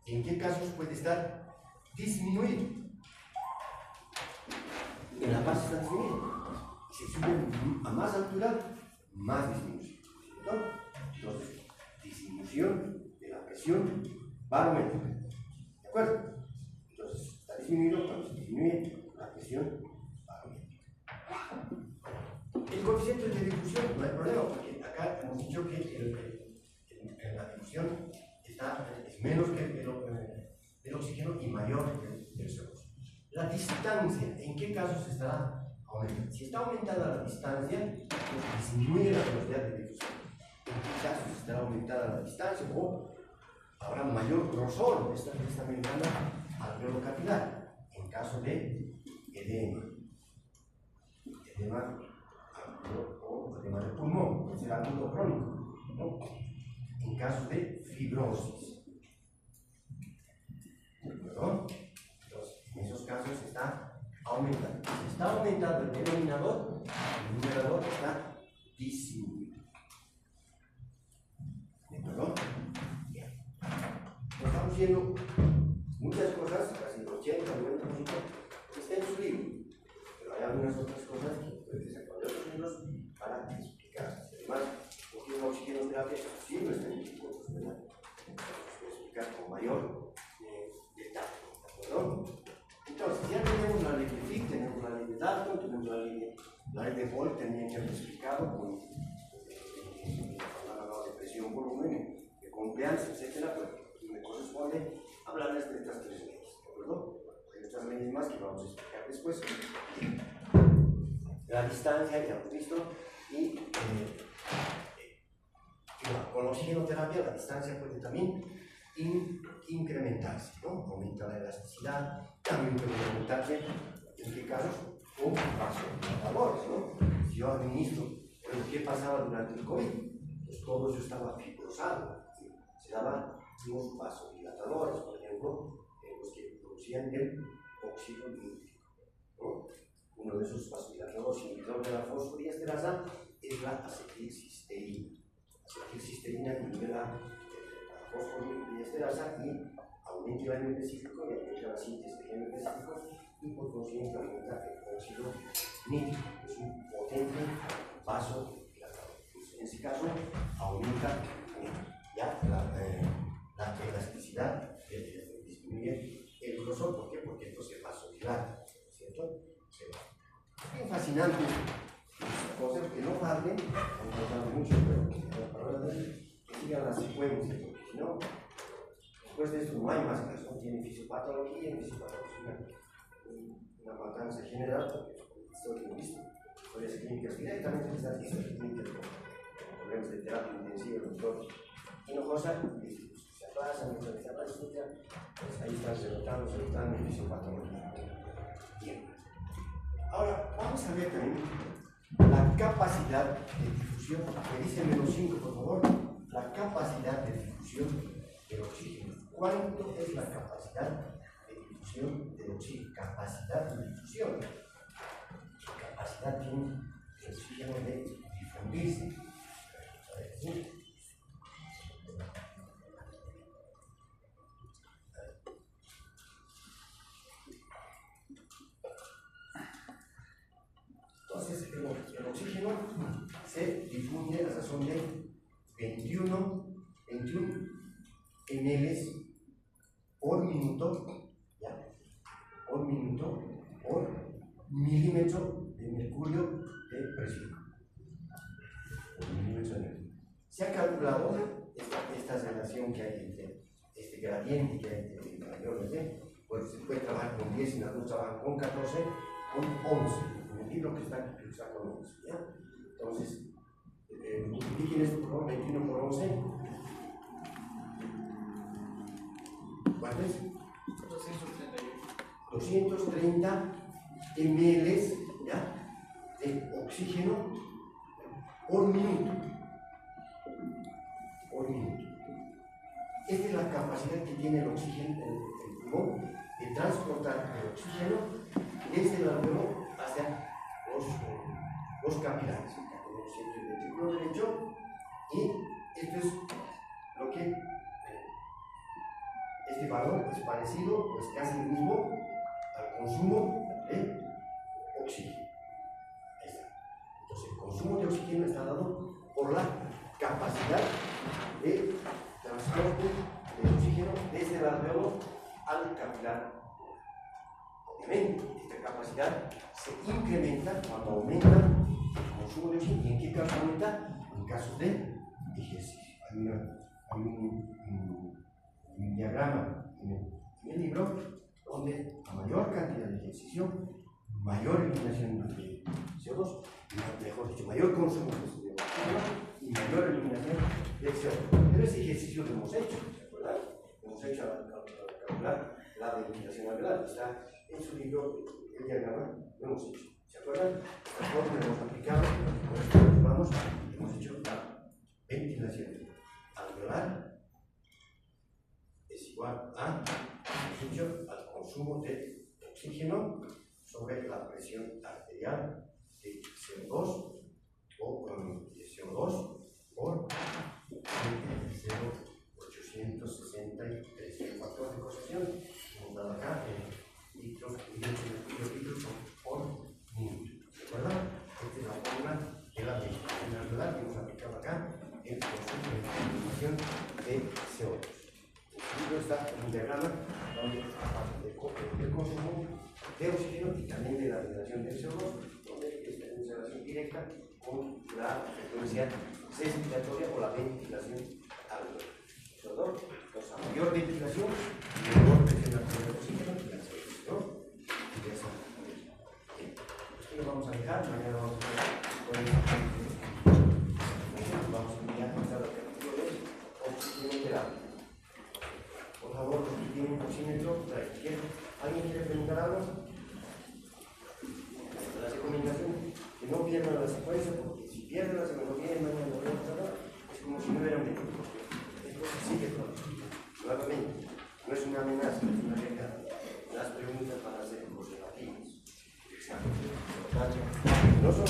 ¿En qué casos puede estar disminuido? En la base está disminuido. Si sube a más altura, más disminución. Entonces, disminución de la presión va a aumentar. ¿De acuerdo? Entonces, está disminuido cuando se disminuye la presión va a aumentar. El coeficiente de difusión no hay problema, porque acá hemos dicho que la difusión es menos que el oxígeno y mayor que el CO2. La distancia, ¿en qué casos estará aumentando? Si está aumentada la distancia, pues disminuye la velocidad de difusión. ¿En qué casos estará aumentada la distancia? O habrá mayor grosor de esta membrana alveolo capilar. En caso de edema o edema del pulmón, puede ser agudo o crónico, ¿no? En caso de fibrosis. ¿Perdón? Entonces, en esos casos está aumentando. está aumentando el denominador, el numerador está disminuido. ¿De acuerdo? Bien. Estamos viendo muchas cosas, casi el 80-90% está en su libro, pero hay algunas otras cosas que pueden sacar de otros libros para explicar. Además, porque la oxigenoterapia siempre está en el libro, ¿verdad? Entonces, explicar con mayor detalle, ¿de acuerdo? Entonces, ya tenemos la ley de Fick, tenemos la ley de Dalton, tenemos la ley de Boyle, también que hemos explicado con cuando hablado de presión, volumen, de confianza, etcétera, pues me corresponde hablarles de estas tres leyes, ¿de acuerdo? Hay otras leyes más que vamos a explicar después. La distancia, ya hemos visto, y con la oxigenoterapia la distancia puede también incrementarse, ¿no? Aumenta la elasticidad, también puede aumentarse, en qué casos, con vasodilatadores, ¿no? Si yo administro, bueno, ¿qué pasaba durante el COVID? Pues todo eso estaba fibrosado, ¿sí? Se daban unos vasodilatadores, por ejemplo, los que producían el óxido nítrico, ¿no? Uno de esos vasodilatadores inhibidores de la fosfodiesterasa es la acetilcisteína. La acetilcisteína inhibe la fosfodiesterasa y aumenta el AMP cíclico y aumenta la síntesis de AMP cíclico y por consiguiente aumenta el óxido nítrico. Es un potente vasodilatador. En ese caso aumenta ya la elasticidad, disminuye el grosor. ¿Por qué? Porque entonces el vasodilata, ¿cierto? Es bien fascinante cosas que no hablen, no mucho, pero que sigan las secuencias, porque si no, después de esto no hay más casos, no tiene fisiopatología, una matanza general, porque esto que hemos visto, historias clínicas directamente, estas historias clínicas con problemas de terapia intensiva, el doctor Hinojosa, se atrasan, pues ahí están derrotando en fisiopatología. Bien. Ahora, vamos a ver también la capacidad de difusión, me dice -5 por favor, la capacidad de difusión del oxígeno. ¿Cuánto es la capacidad de difusión del oxígeno? Capacidad de difusión. ¿Qué capacidad tiene el oxígeno de difundirse? ¿Sí? Entonces, el oxígeno se difunde a razón de 21 ml por minuto, ¿ya? Por minuto por milímetro de mercurio de presión. Por milímetro de mercurio. Se ha calculado esta relación que hay entre este gradiente que hay entre mayores, pues se puede trabajar con 10 y algunos trabajan con 14, con 11. En el libro que está aquí con 11, ¿ya? Entonces, multipliquen esto por 21 por 11. ¿Cuánto es? 230 ml, ¿ya? De oxígeno por minuto. Por minuto. Esta es la capacidad que tiene el oxígeno, el pulmón, de transportar el oxígeno desde el alveolo hacia los capilares. Tenemos siempre el ventrículo derecho y esto es lo que este valor es parecido o es casi el mismo al consumo de oxígeno. Ahí está. Entonces el consumo de oxígeno está dado por la capacidad de transporte de oxígeno desde el alveolo al capilar. Obviamente, esta capacidad se incrementa cuando aumenta el consumo de oxígeno. ¿Y en qué caso aumenta? En casos de ejercicio. Hay un diagrama en el libro donde a mayor cantidad de ejercicio, mayor eliminación de CO2, mejor dicho, mayor consumo de oxígeno y mayor eliminación de CO2. Pero ese ejercicio lo hemos hecho, ¿se acuerdan? Hemos hecho al calcular la ventilación alveolar. Está en su libro el diagrama, lo hemos hecho. ¿Se acuerdan? Esta forma la hemos aplicado, por esto nos vamos, hemos hecho la ventilación alveolar es igual a, hemos hecho, al consumo de oxígeno sobre la presión arterial de CO2 o de CO2 por 0,863. El factor de conversión hemos dado acá en litros por minuto. ¿De acuerdo? Esta es la fórmula de la ventilación que hemos aplicado acá en consumo de concentración de CO2. El libro está en un diagrama donde aparte del consumo de oxígeno y también de la liberación de CO2, donde esta es una relación directa con la frecuencia respiratoria o la ventilación alveolar. CO2, entonces a mayor ventilación, menor presión arterial de oxígeno y la CO2, ¿no? Y esa esto lo vamos a dejar, mañana vamos a ver vamos a enviar a la captura de oxigenoterapia. Por favor, los que tienen oxímetro, ¿alguien quiere preguntar algo? La recomendación, que no pierdan la secuencia, porque si pierden la secuencia, mañana lo vamos a hablar, es como si no hubieran venido. Esto sigue todo. Nuevamente, no es una amenaza, es una regla. Las preguntas van a ser observativas. No son